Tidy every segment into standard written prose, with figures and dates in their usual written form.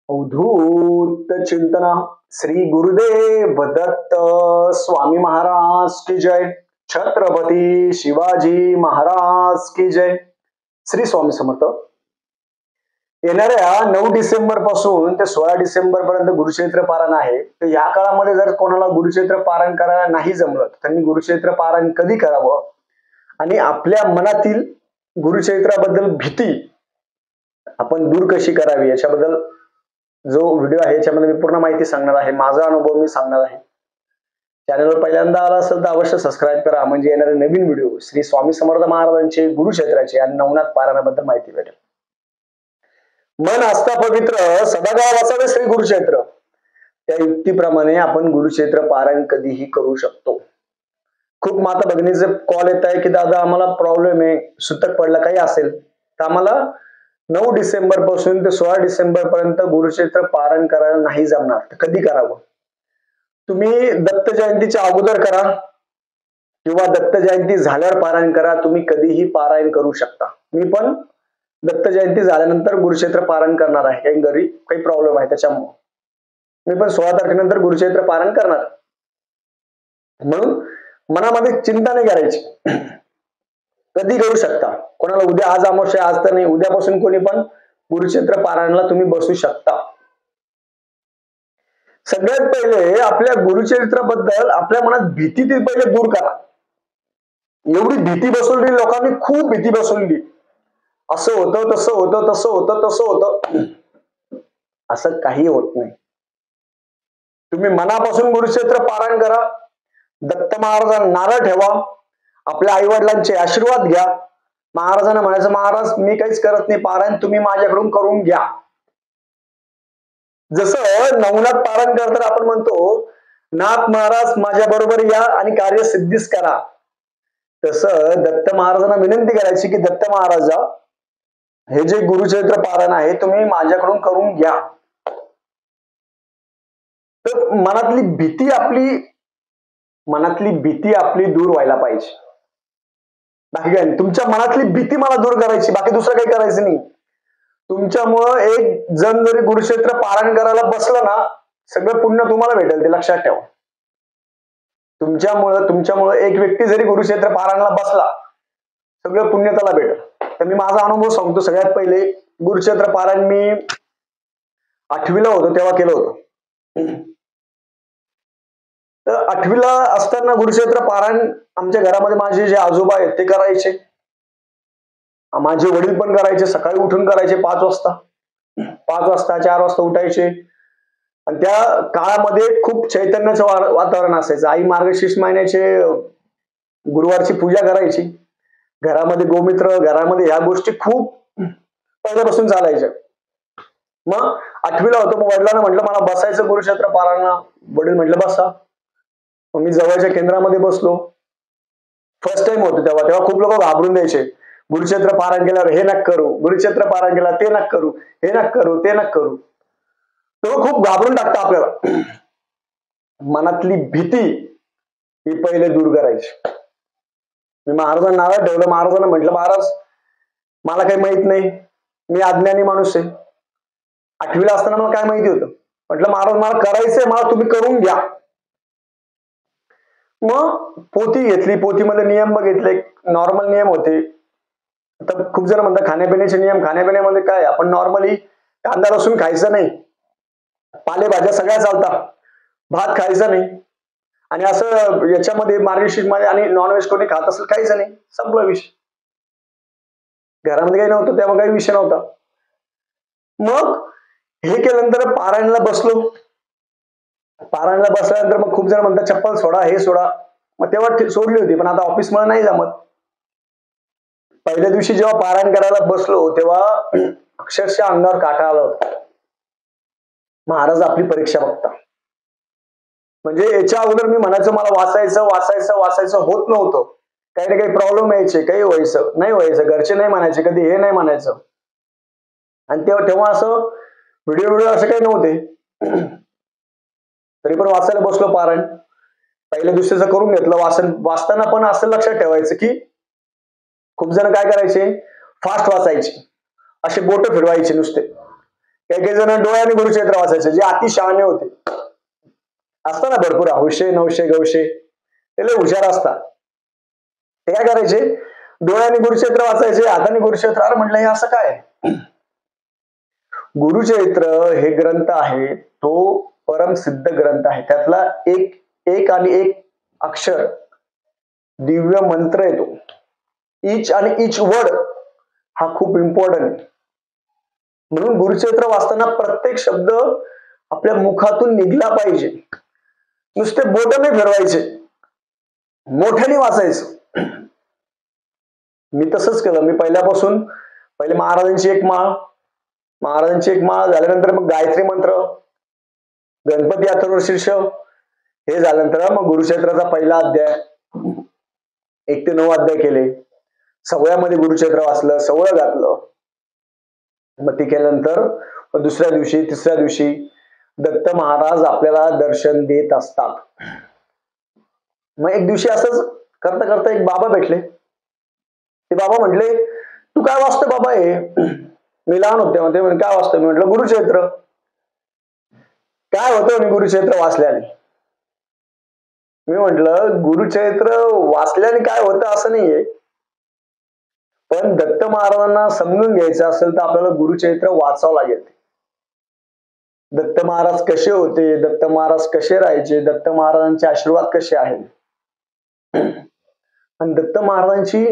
अवधूत चिंतना श्री गुरुदेव दत्त स्वामी महाराज की जय. छत्रपती शिवाजी महाराज की जय. श्री स्वामी समर्थ. येणाऱ्या 9 डिसेंबर पासून ते 16 डिसेंबर पर्यंत गुरुक्षेत्र पारायण आहे. तर या काळामध्ये जर कोणाला गुरुक्षेत्र पारायण करायला नाही जमलं तर त्यांनी गुरुक्षेत्र पारायण कधी करावं आणि आपल्या मनातील गुरुक्षेत्राबद्दल भीती आपण दूर कशी करावी याच्याबद्दल जो व्हिडिओ आहे याच्यामध्ये मी पूर्ण माहिती सांगणार आहे. माझा अनुभव मी सांगणार आहे. चॅनलवर पहिल्यांदा आला असेल तर अवश्य सबस्क्राईब करा, म्हणजे येणारे नवीन व्हिडिओ श्री स्वामी समर्थ महाराजांचे गुरुक्षेत्राचे आणि नवनाथ पारायणाबद्दल माहिती भेटेल. मन आस्था पवित्र सदाकाळ वासावे श्री गुरुक्षेत्र. त्या युक्तीप्रमाणे आपण गुरुक्षेत्र पारायण कधीही करू शकतो. खूप माता भगिनीचे कॉल येत आहे की दादा आम्हाला प्रॉब्लेम आहे, सुतक पडला काही असेल तर आम्हाला 9 डिसेंबर पासून ते 16 डिसेंबर पर्यंत गुरुक्षेत्र पारायण करायला नाही जमणार, तर कधी करावं? तुम्ही दत्त जयंतीच्या अगोदर करा किंवा दत्त जयंती झाल्यावर पारायण करा. तुम्ही कधीही पारायण करू शकता. मी पण दत्त जयंती झाल्यानंतर गुरुक्षेत्र पारायण करणार आहे. काही घरी काही प्रॉब्लेम आहे त्याच्यामुळे मी पण 16 तारखेनंतर गुरुक्षेत्र पारायण करणार. म्हणून मनामध्ये चिंता नाही करायची. कधी करू शकता. कोणाला उद्या, आज अमावस्या आज तर नाही, उद्यापासून कोणी पण गुरुक्षेत्र पारायणाला तुम्ही बसू शकता. सगळ्यात पहिले आपल्या गुरुक्षेत्राबद्दल आपल्या मनात भीती ती पहिले दूर करा. एवढी भीती बसवली लोकांनी, खूप भीती बसवली. असं होतं, तसं होतं, तसं होतं, तसं होतं. असं काही होत नाही. तुम्ही मनापासून गुरुक्षेत्र पारायण करा. दत्त महाराजांना नारळ ठेवा. आपल्या आई वडिलांचे आशीर्वाद घ्या. महाराजांना म्हणायचं, महाराज मी काहीच करत नाही पारायण, तुम्ही माझ्याकडून करून घ्या. जसं नवनाथ पारायण करताना आपण म्हणतो, नाथ महाराज माझ्या बरोबर या आणि कार्य सिद्धीस करा. तसं दत्त महाराजांना विनंती करायची की दत्त महाराजा हे जे गुरुक्षेत्र पारायण आहे तुम्ही माझ्याकडून करून घ्या. तर मनातली भीती आपली दूर व्हायला पाहिजे. बाकी काय नाही. तुमच्या मनातली भीती मला दूर करायची, बाकी दुसरं काही करायचं नाही. तुमच्यामुळं एक जण जरी गुरुक्षेत्र पारायण करायला बसलं ना, सगळं पुण्य तुम्हाला भेटेल, ते लक्षात ठेवा. तुमच्यामुळं एक व्यक्ती जरी गुरुक्षेत्र पारायणाला बसला, सगळं पुण्य त्याला भेटेल. तर मी माझा अनुभव सांगतो. सगळ्यात पहिले गुरुक्षेत्र पारायण मी 8वीला होतो तेव्हा केलं होतं. तर 8वीला असताना गुरुक्षेत्र पारायण आमच्या घरामध्ये माझे जे आजोबा आहेत ते करायचे, माझे वडील पण करायचे. सकाळी उठून करायचे 5 वाजता 4 वाजता उठायचे. आणि त्या काळामध्ये खूप चैतन्याचं वातावरण असायचं. आई मार्गशीर्ष महिन्याचे गुरुवारची पूजा करायची. घरामध्ये गोमित्र, घरामध्ये ह्या गोष्टी खूप पहिल्यापासून चालायच्या. मग 8वीला होतो. मग वडिलांना म्हटलं मला बसायचं गुरुक्षेत्र पारायणाला. वडील म्हटलं बसा. मग मी जवळच्या केंद्रामध्ये बसलो. फर्स्ट टाइम होतो तेव्हा खूप लोक घाबरून द्यायचे. गुरुक्षेत्र पारायण केल्यावर हे नक करू, गुरुक्षेत्र पारायण केला ते नक करू, हे नक करू, ते नक करू. तो खूप घाबरून टाकतं आपल्याला. मनातली भीती ही पहिले दूर करायची. मी महाराजांना नारळ ठेवलं. महाराजांना म्हटलं महाराज मला काही माहित नाही, मी अज्ञानी माणूस आहे. 8वीला असताना मला काय माहिती होतं. म्हटलं महाराज मला करायचंय, मला तुम्ही करून घ्या. मग पोथी घेतली. पोथीमध्ये नियम बघितले. नॉर्मल नियम होते. तर खूप जण म्हणतात खाण्यापिण्याचे नियम. खाण्यापिण्यामध्ये काय, आपण नॉर्मली कांदा लसूण खायचं नाही, पालेभाज्या सगळ्या चालतात, भात खायचा नाही. आणि असं याच्यामध्ये मार्गशीर्ष मध्ये आणि नॉनव्हेज कोणी खात असेल खायचं नाही, संपला विषय. घरामध्ये काही नव्हतं तेव्हा, काही विषय नव्हता. मग हे केल्यानंतर पारायणाला बसलो. पारायणाला बसल्यानंतर मग खूप जण म्हणतात चप्पल सोडा, हे सोडा. मग तेव्हा सोडली होती, पण आता ऑफिस मध्ये नाही जमत. पहिल्या दिवशी जेव्हा पारायण करायला बसलो तेव्हा अक्षरशः अंगावर काटा आला होता. महाराज आपली परीक्षा बघता. म्हणजे याच्या अगोदर मी म्हणायचं मला वाचायचं होत नव्हतं. काही ना काही प्रॉब्लेम यायचे, काही व्हायचं नाही व्हायचं, घरचे नाही म्हणायचे, कधी हे नाही म्हणायचं. आणि तेव्हा असं व्हिडिओ असं काही नव्हते. तरी पण वाचायला बसलो पारायण. पहिल्या दिवशीचं करून घेतलं. वाचताना पण असं लक्षात ठेवायचं की खूप जण काय करायचे, फास्ट वाचायचे, असे बोट फिरवायचे नुसते. काही काही जण डोळ्याने गुरुचरित्र वाचायचे, जे अति शहाणे होते. असतात ना भरपूर हौशे नवशे गवशे, ते लय हुशार असतात. ते काय करायचे, डोळ्याने गुरुचरित्र वाचायचे, हाताने गुरुचरित्र. अरे म्हटलं हे असं काय? गुरुचरित्र हे ग्रंथ आहे, तो परमसिद्ध ग्रंथ आहे. त्यातला एक आणि एक अक्षर दिव्य मंत्र आहे तो. इच आणि इच वर्ड हा खूप इम्पॉर्टंट आहे. म्हणून गुरुचरित्र वाचताना प्रत्येक शब्द आपल्या मुखातून निघला पाहिजे. नुसते बोट नाही फिरवायचे, मोठ्याने वाचायचं. मी तसंच केलं. मी पहिले महाराजांची एक माळ झाल्यानंतर मग गायत्री मंत्र, गणपती अथर्व शीर्ष हे झाल्यानंतर मग गुरुचरित्राचा पहिला अध्याय 1 ते 9 अध्याय केले. सगळ्यामध्ये गुरुचरित्र वाचलं, सगळं घातलं. मग ते केल्यानंतर दुसऱ्या दिवशी तिसऱ्या दिवशी दत्त महाराज आपल्याला दर्शन देत असतात. मग एक दिवशी असंच करता करता एक बाबा भेटले. ते बाबा म्हटले, तू काय वाचतो बाबा हे? मी लहान होते म्हणते, काय वाचतो? मी म्हटलं गुरुचरित्र. काय होतं गुरुचरित्र वाचल्याने? मी म्हटलं गुरुचरित्र वाचल्याने काय होतं असं नाहीये, पण दत्त महाराजांना समजून घ्यायचं असेल तर आपल्याला गुरुचरित्र वाचावं लागेल. दत्त महाराज कसे होते, दत्त महाराज कसे राहायचे, दत्त महाराजांचे आशीर्वाद कसे आहेत, आणि दत्त महाराजांची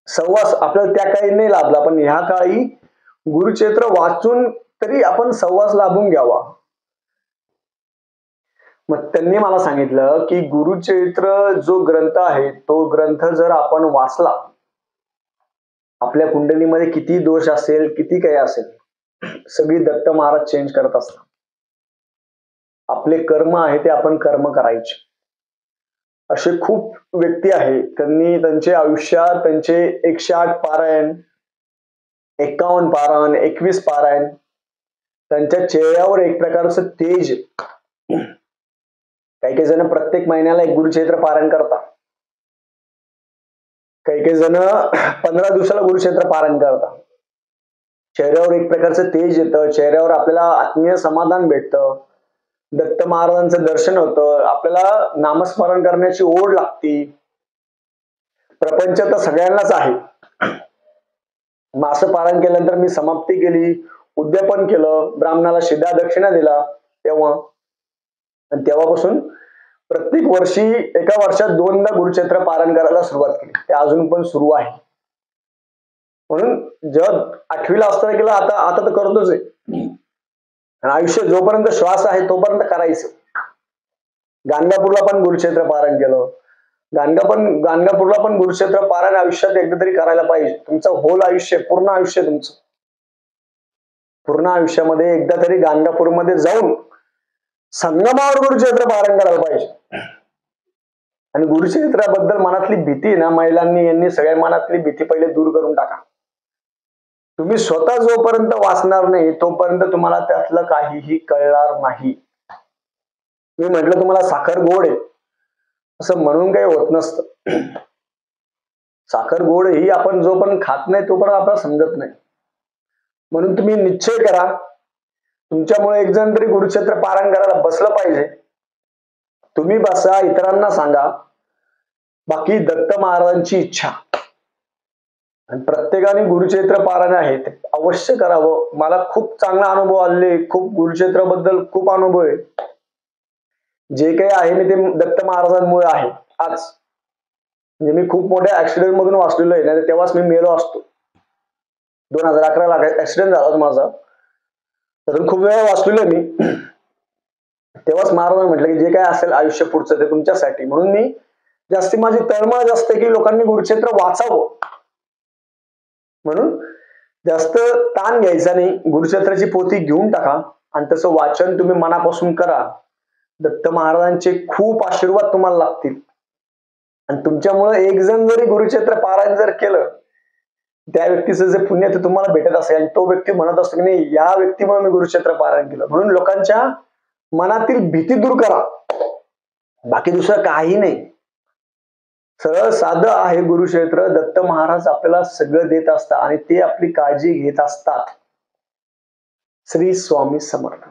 सहवास आपल्याला त्या काळी नाही लाभला, पण ह्या काळी गुरुचरित्र वाचून तरी आपण सहवास लाभून घ्यावा. मग त्यांनी मला सांगितलं की गुरुचरित्र जो ग्रंथ आहे, तो ग्रंथ जर आपण वाचला, आपल्या कुंडलीमध्ये किती दोष असेल, किती काही असेल, सगळी दत्त महाराज चेंज करत असतात. आपले कर्म आहे ते आपण कर्म करायचे. असे खूप व्यक्ती आहेत, त्यांनी त्यांचे आयुष्यात त्यांचे 108 पारायण, 51 पारायण, 21 पारायण, त्यांच्या चेहऱ्यावर एक प्रकारचं तेज. काही जण प्रत्येक महिन्याला एक गुरुचरित्र पारायण करतात. काही जण 15 दिवसाला गुरुचरित्र पारायण करतात. चेहऱ्यावर एक प्रकारचं तेज येतं, चेहऱ्यावर आपल्याला आत्मीय समाधान भेटतं, दत्त महाराजांचं दर्शन होतं, आपल्याला नामस्मरण करण्याची ओढ लागती. प्रपंच तर सगळ्यांनाच आहे. मास पारायण केल्यानंतर मी समाप्ती केली, उद्यापन केलं, ब्राह्मणाला शिधा दक्षिणा दिला, तेव्हापासून प्रत्येक वर्षी एका वर्षात 2दा गुरुचरित्र पारायण करायला सुरुवात केली. ते अजून पण सुरू आहे. म्हणून जेव्हा 8वीला असताना केलं, आता तर करतोच आहे. आयुष्य जोपर्यंत श्वास आहे तोपर्यंत करायचं. गाणगापूरला पण गुरुचरित्र पारायण केलं. गाणगापूरला पण गुरुचरित्र पारायण आयुष्यात एकदा तरी करायला पाहिजे. तुमचं होल आयुष्य, पूर्ण आयुष्य तुमचं, पूर्ण आयुष्यामध्ये एकदा तरी गाणगापूरमध्ये जाऊन संगमावर गुरुचरित्र पारायण करायला पाहिजे. आणि गुरुचरित्राबद्दल मनातली भीती ना, महिलांनी यांनी सगळ्या मनातली भीती पहिले दूर करून टाका. तुम्ही स्वतः जोपर्यंत वाचणार नाही तोपर्यंत तुम्हाला त्यातलं काहीही कळणार नाही. मी म्हटलं तुम्हाला साखर गोड आहे असं म्हणून काही होत नसतं. साखर गोड ही आपण जोपर्यंत खात नाही तोपर्यंत आपल्याला समजत नाही. म्हणून तुम्ही निश्चय करा, तुमच्यामुळे एक जण तरी गुरुचरित्र पारायण करायला बसलं पाहिजे. तुम्ही बसा, इतरांना सांगा, बाकी दत्त महाराजांची इच्छा. आणि प्रत्येकाने गुरुचरित्र पारायण आहे ते अवश्य करावं. मला खूप चांगला अनुभव आले, खूप गुरुचरित्राबद्दल खूप अनुभव आहे. जे काही आहे मी ते दत्त महाराजांमुळे आहे आज. म्हणजे मी खूप मोठ्या ऍक्सिडेंट मधून वाचलेलो आहे, नाही तेव्हाच मी मेलो असतो. 2011ला ऍक्सिडेंट झाला होता माझा, तर खूप वेळा वाचलेलो मी. तेव्हाच महाराजांनी म्हटलं की जे काय असेल आयुष्य पुढचं ते तुमच्यासाठी. म्हणून मी माझी तळमळ जास्त की लोकांनी गुरुचरित्र वाचावं. म्हणून जास्त ताण घ्यायचा नाही, गुरुचरित्राची पोथी घेऊन टाका आणि तसं वाचन तुम्ही मनापासून करा. दत्त महाराजांचे खूप आशीर्वाद तुम्हाला लागतील. आणि तुमच्यामुळे एक जण जरी गुरुचरित्र पारायण जर केलं, त्या व्यक्तीचं जे पुण्य ते तुम्हाला भेटत असेल. आणि तो व्यक्ती म्हणत असतो की नाही, या व्यक्तीमुळे मी गुरुचरित्र पारायण केलं. म्हणून लोकांच्या मनातील भीती दूर करा, बाकी दुसरं काही नाही. सरळ साधं आहे गुरुचरित्र. दत्त महाराज आपल्याला सगळं देत असतात आणि ते आपली काळजी घेत असतात. श्री स्वामी समर्थ.